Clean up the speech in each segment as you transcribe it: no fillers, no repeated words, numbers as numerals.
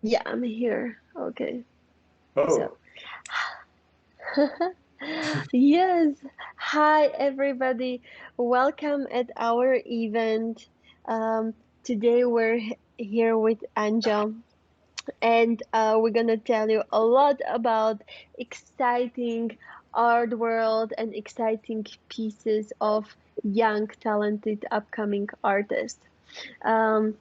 Yeah, I'm here. Okay. So, Oh, yes. Hi, everybody. Welcome at our event. Um, Today we're here with Anja, and we're gonna tell you a lot about exciting art world and exciting pieces of young, talented, upcoming artists. Um,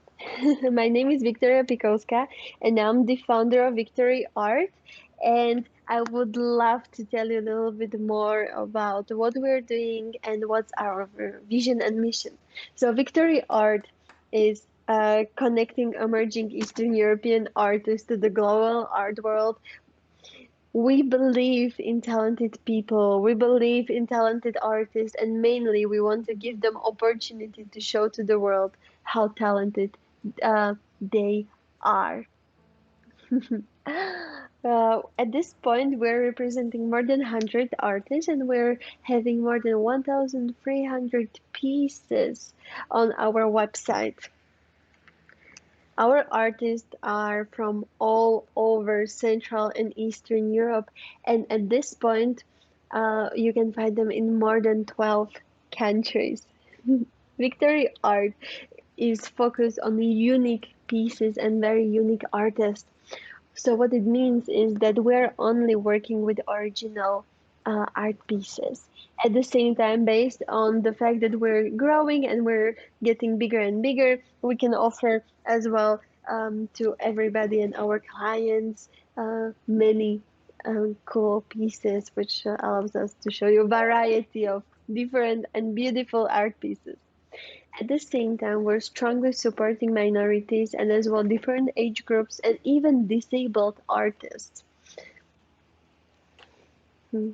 my name is Victoria Pikowska, and I'm the founder of Victory Art. And I would love to tell you a little bit more about what we're doing and what's our vision and mission. So, Victory Art is connecting emerging Eastern European artists to the global art world. We believe in talented people, we believe in talented artists, and mainly we want to give them opportunity to show to the world how talented they are. At this point, we're representing more than 100 artists and we're having more than 1,300 pieces on our website. Our artists are from all over Central and Eastern Europe, and at this point, you can find them in more than 12 countries. Victory Art is focused on unique pieces and very unique artists. So what it means is that we're only working with original art pieces. At the same time, based on the fact that we're growing and we're getting bigger and bigger, we can offer as well to everybody and our clients many cool pieces, which allows us to show you a variety of different and beautiful art pieces. At the same time, we're strongly supporting minorities and as well different age groups and even disabled artists. Hmm.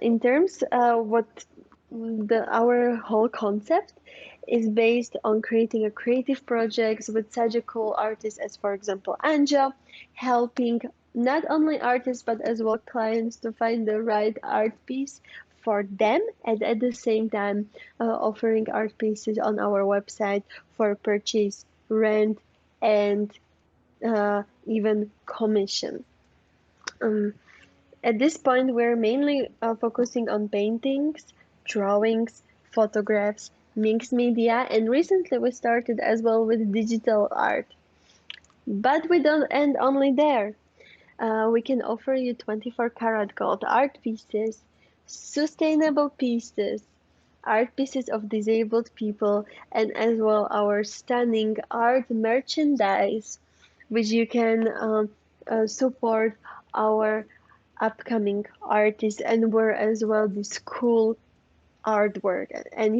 In terms, what our whole concept is based on creating a creative projects with such a cool artists as, for example, Anja, helping not only artists but as well clients to find the right art piece for them, and at the same time offering art pieces on our website for purchase, rent, and even commission. Um, at this point, we're mainly focusing on paintings, drawings, photographs, mixed media, and recently we started as well with digital art. But we don't end only there. We can offer you 24 karat gold art pieces, sustainable pieces, art pieces of disabled people, and as well our stunning art merchandise, which you can support our upcoming artists and wear as well this cool artwork. And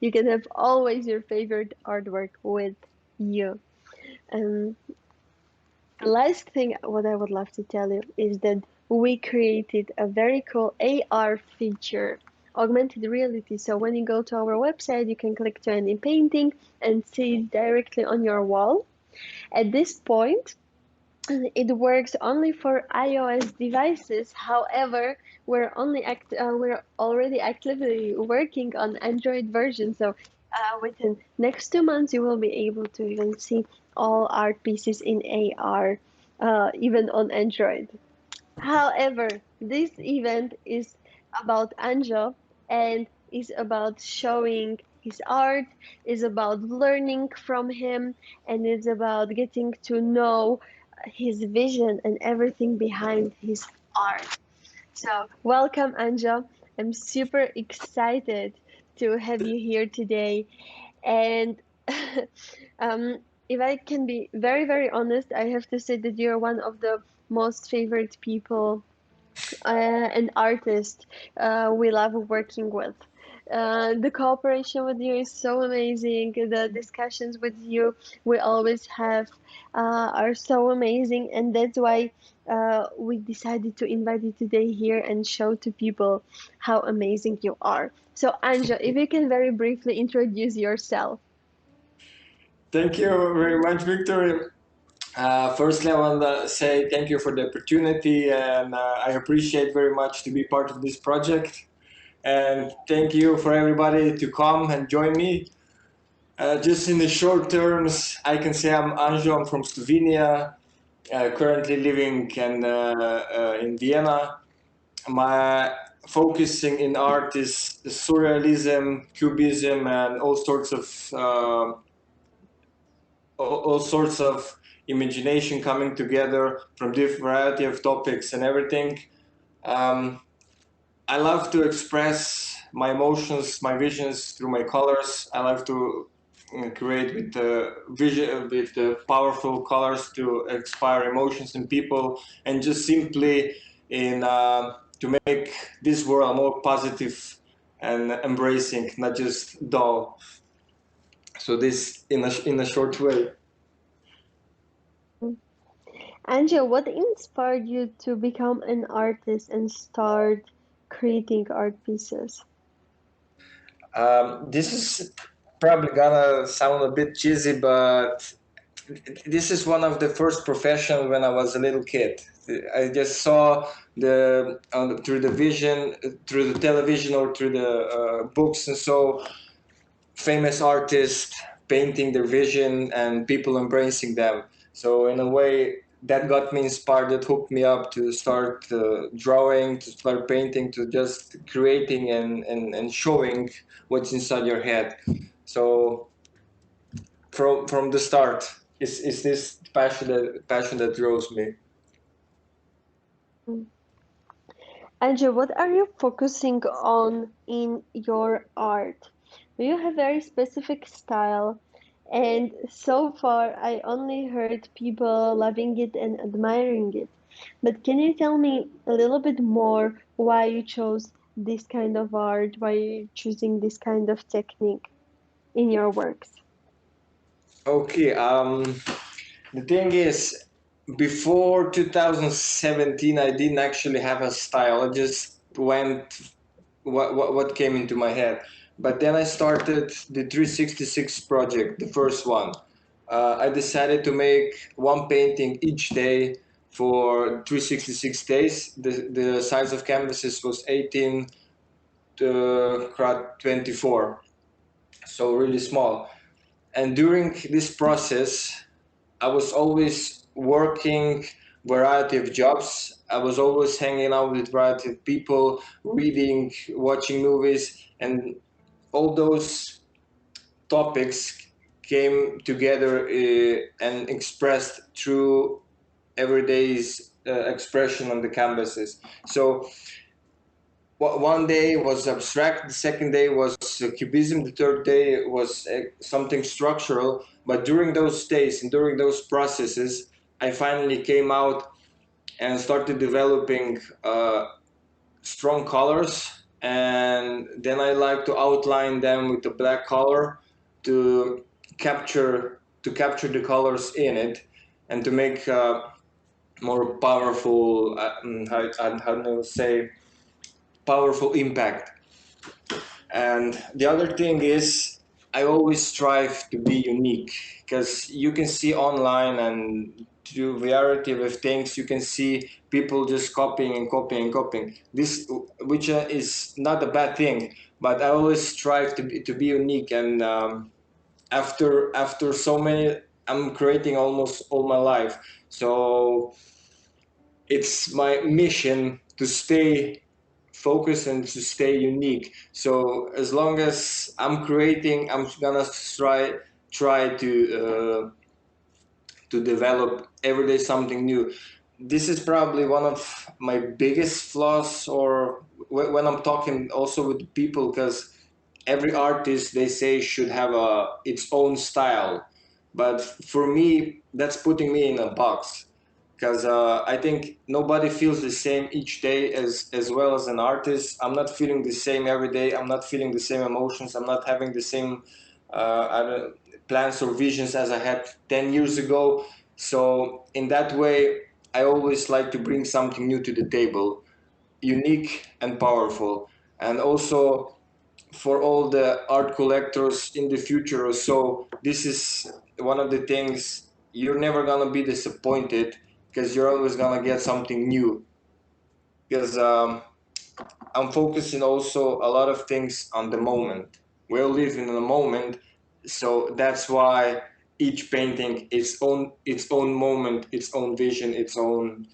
you can have always your favorite artwork with you. And the last thing what I would love to tell you is that we created a very cool AR feature, augmented reality. So when you go to our website, you can click to any painting and see it directly on your wall. At this point, it works only for iOS devices. However, we're already actively working on Android version. So within next 2 months, you will be able to even see all art pieces in AR, even on Android. However, this event is about Angel and is about showing his art, is about learning from him, and is about getting to know his vision and everything behind his art. So, welcome, Angel. I'm super excited to have you here today. And if I can be very, very honest, I have to say that you're one of the most favorite people and artist we love working with. The cooperation with you is so amazing. The discussions with you we always have are so amazing, and that's why we decided to invite you today here and show to people how amazing you are. So, Anja, if you can very briefly introduce yourself. thank you very much, Victor. Firstly, I want to say thank you for the opportunity, and I appreciate very much to be part of this project. And thank you for everybody to come and join me. Just in the short terms, I can say I'm Anjo. I'm from Slovenia, currently living in Vienna. My focusing in art is surrealism, cubism, and all sorts of imagination coming together from different variety of topics and everything. Um, I love to express my emotions, my visions through my colors. I love to create with the vision, with the powerful colors to inspire emotions in people, and just simply in to make this world more positive and embracing, not just dull. So this in a short way. Angel, what inspired you to become an artist and start creating art pieces? This is probably gonna sound a bit cheesy, but this is one of the first professions when I was a little kid. I just saw through the vision, through the television or through the books, and so famous artists painting their vision and people embracing them. So in a way, that got me inspired. That hooked me up to start drawing, to start painting, to just creating and showing what's inside your head. So from the start is this passion that draws me. Angel, what are you focusing on in your art? Do you have very specific style? And so far, I only heard people loving it and admiring it. But can you tell me a little bit more why you chose this kind of art, why you're choosing this kind of technique in your works? Okay, the thing is, before 2017 I didn't actually have a style. I just went what came into my head. But then I started the 366 project, the first one. I decided to make one painting each day for 366 days. The size of canvases was 18 to 24, so really small. And during this process, I was always working variety of jobs. I was always hanging out with variety of people, reading, watching movies, and all those topics came together and expressed through everyday's expression on the canvases. So one day was abstract, the second day was cubism, the third day was something structural. But during those days and during those processes, I finally came out and started developing strong colors, and then I like to outline them with the black color to capture the colors in it and to make more powerful how do I say powerful impact. And the other thing is, I always strive to be unique because you can see online and through variety of things, you can see people just copying and copying and copying. This, which is not a bad thing, but I always strive to be unique. And after so many, I'm creating almost all my life, so it's my mission to stay focused and to stay unique. So as long as I'm creating, I'm gonna try to develop every day something new. This is probably one of my biggest flaws, or when I'm talking also with people, because every artist they say should have its own style, but for me that's putting me in a box because I think nobody feels the same each day as well as an artist. I'm not feeling the same every day. I'm not feeling the same emotions. I'm not having the same I don't, plans or visions as I had 10 years ago. So in that way, I always like to bring something new to the table, unique and powerful. And also for all the art collectors in the future or so, this is one of the things you're never gonna be disappointed because you're always gonna get something new. Because I'm focusing also a lot of things on the moment. We're living in the moment, So that's why each painting its own moment, its own vision, its own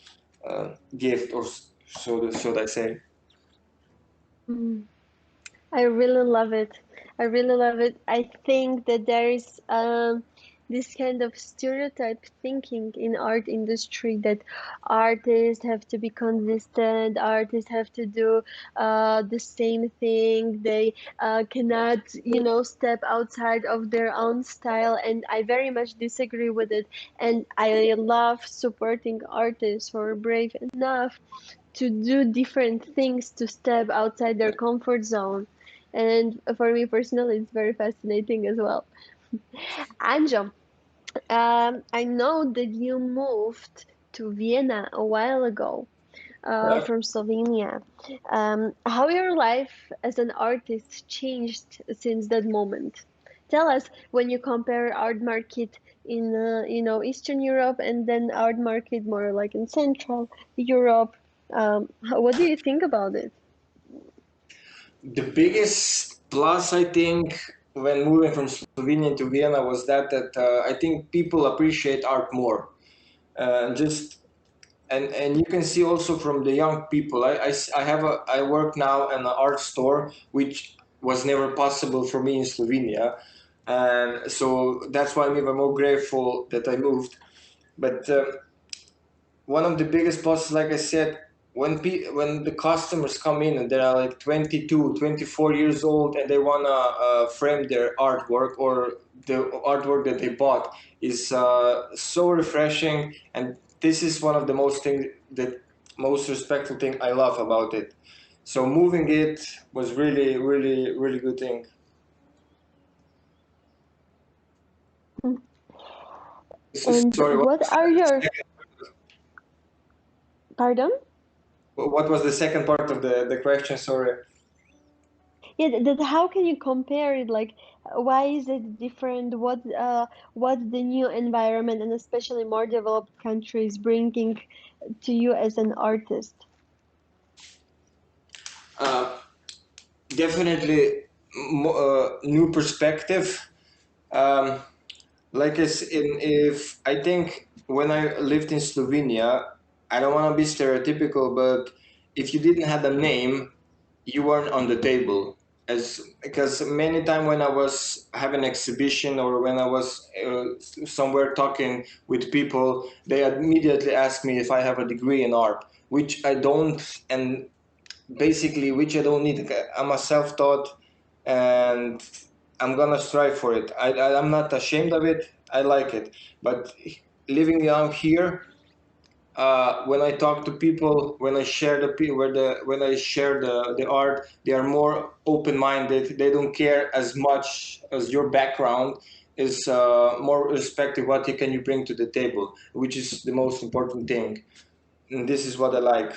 gift, or so should I say. Mm. I really love it. I really love it. I think that there is this kind of stereotype thinking in art industry that artists have to be consistent, artists have to do the same thing. They cannot, step outside of their own style, and I very much disagree with it. And I love supporting artists who are brave enough to do different things to step outside their comfort zone. And for me personally, it's very fascinating as well. Anjo, I know that you moved to Vienna a while ago Yeah. from Slovenia. How your life as an artist changed since that moment? Tell us when you compare art market in Eastern Europe and then art market more like in Central Europe. What do you think about it? The biggest plus, I think, when moving from Slovenia to Vienna was that I think people appreciate art more. Just and you can see also from the young people. I work now in an art store, which was never possible for me in Slovenia, and so that's why I'm even more grateful that I moved. But one of the biggest pluses, like I said, when the customers come in and they are like 22, 24 years old and they wanna frame their artwork, or the artwork that they bought is so refreshing, and this is one of the most respectful thing I love about it. So moving it was really, really, really good thing. And Sorry, what what was are the your, second, pardon? what was the second part of the question? Sorry. Yeah, that how can you compare it? Like, why is it different? What's the new environment and especially more developed countries bringing to you as an artist? Uh, Definitely new perspective. Um, like if I think when I lived in Slovenia, I don't want to be stereotypical, but if you didn't have a name, you weren't on the table. As because many time when I was having an exhibition or when I was somewhere talking with people, they immediately asked me if I have a degree in art, which I don't, and basically which I don't need. I'm a self-taught, and I'm gonna strive for it. I'm not ashamed of it. I like it. But living out here, when I talk to people, when I share when I share the art, they are more open-minded. They don't care as much as your background is. More respective. What can you bring to the table, which is the most important thing. And this is what I like.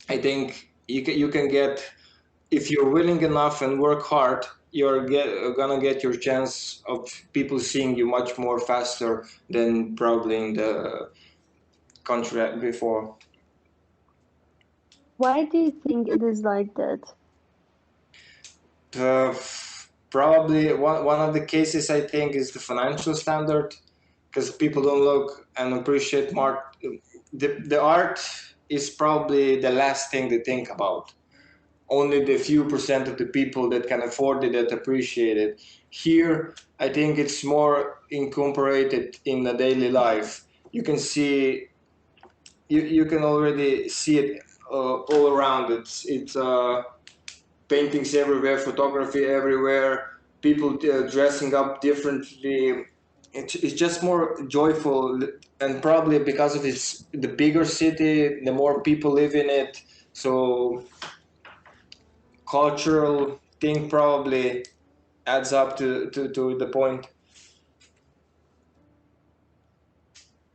I think you can get, if you're willing enough and work hard, gonna get your chance of people seeing you much more faster than probably in the country before. Why do you think it is like that? Uh, Probably one of the cases I think is the financial standard, because people don't look and appreciate art. The art is probably the last thing they think about. Only the few percent of the people that can afford it that appreciate it. Here, I think it's more incorporated in the daily life. You can see, you can already see it all around. It's paintings everywhere, photography everywhere, people dressing up differently. It's just more joyful, and probably because of it's the bigger city, the more people live in it. So cultural thing probably adds up to the point.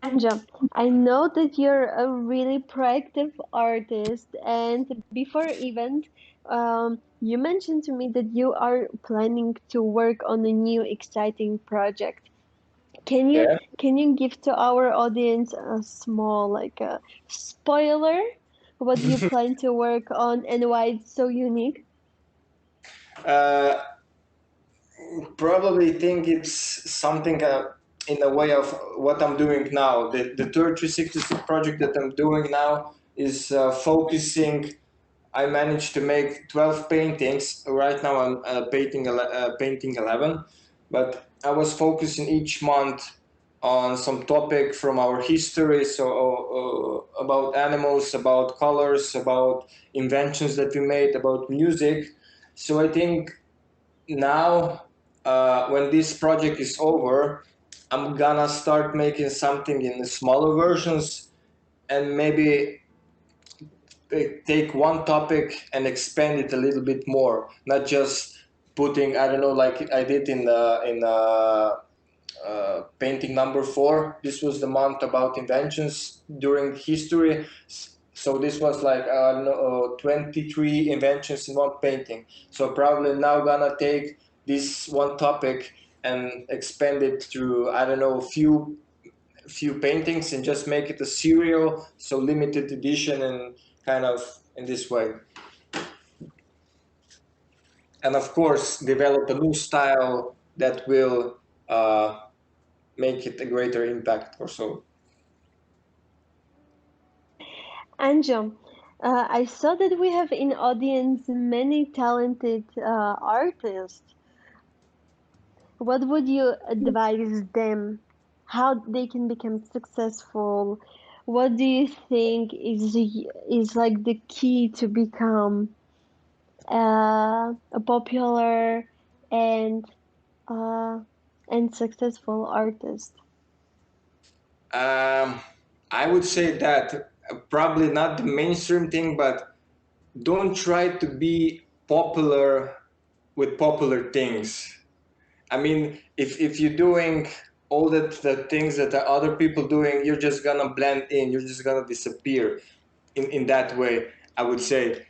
Anja, I know that you're a really proactive artist, and before event, you mentioned to me that you are planning to work on a new exciting project. Can you Yeah. can you give to our audience a small like a spoiler what you plan to work on and why it's so unique? uh, probably think it's something in the way of what I'm doing now. The third 360 project that I'm doing now is focusing. I managed to make 12 paintings. Right now I'm painting 11, but I was focusing each month on some topic from our history, so about animals, about colors, about inventions that we made, about music. So I think now, when this project is over, I'm gonna start making something in smaller versions and maybe take one topic and expand it a little bit more, not just putting, I don't know, like I did in painting number 4. This was the month about inventions during history. So this was like 23 inventions in one painting. So probably now gonna take this one topic and expand it through, I don't know, few paintings and just make it a serial, so limited edition and kind of in this way. And of course, develop a new style that will make it a greater impact or so. Anjo, I saw that we have in audience many talented artists. What would you advise them? How they can become successful? What do you think is like the key to become a popular and uh, and successful artist? Um, I would say that probably not the mainstream thing, but don't try to be popular with popular things. I mean, if you're doing all the things that are other people doing, you're just gonna blend in. You're just gonna disappear in that way. I would say.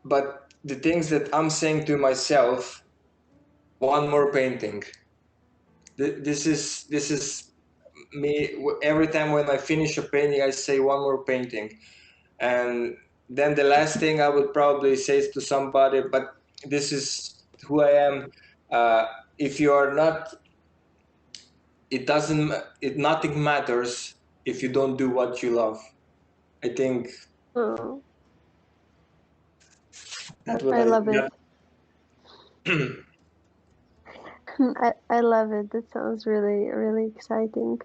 But the things that I'm saying to myself, one more painting. This is me. Every time when I finish a painting, I say one more painting, and then the last thing I would probably say is to somebody, but this is who I am. Uh, if you are not, it doesn't. It nothing matters if you don't do what you love. I think Oh, that what I I love it. that I love it. That sounds really, really exciting.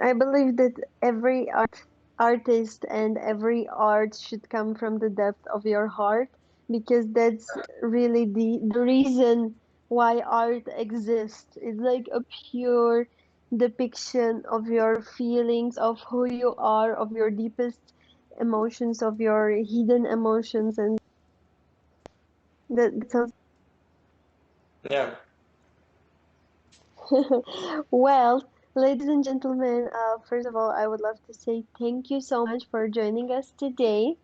I believe that every artist and every art should come from the depth of your heart because that's really the reason why art exists. It's like a pure depiction of your feelings, of who you are, of your deepest emotions, of your hidden emotions, and that sounds. yeah. Well, ladies and gentlemen, first of all, I would love to say thank you so much for joining us today.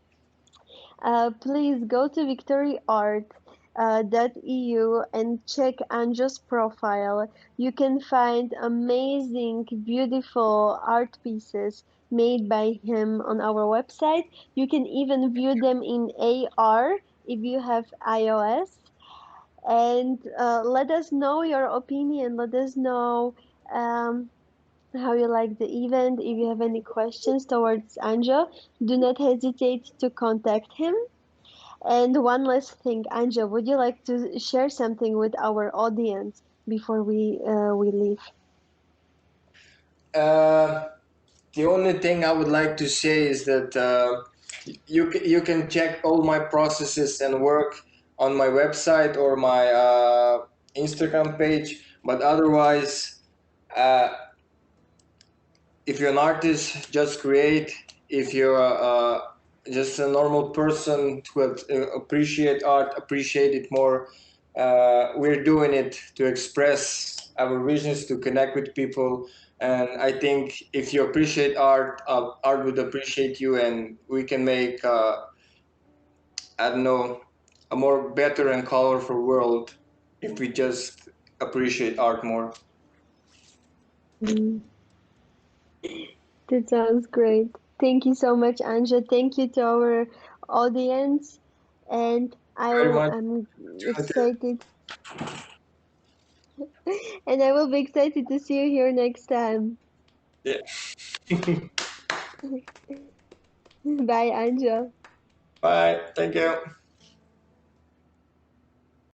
Please go to victoryart.eu and check Anjo's profile. You can find amazing, beautiful art pieces made by him on our website. You can even view them in AR if you have iOS. And let us know your opinion. Let us know um, how you like the event. If you have any questions towards Anja, do not hesitate to contact him. And one last thing, Anja, would you like to share something with our audience before we leave? Uh, the only thing I would like to say is that you can check all my processes and work on my website or my Instagram page. But otherwise, uh, if you're an artist, just create. If you're just a normal person to appreciate art, appreciate it more. We're doing it to express our visions, to connect with people. And I think if you appreciate art, art would appreciate you, and we can make, I don't know, a more better and colorful world if we just appreciate art more. Mm, that sounds great. Thank you so much, Anja. Thank you to our audience, and Very much. I'm excited. And I will be excited to see you here next time. Yeah. Bye, Anja. Bye. Thank you.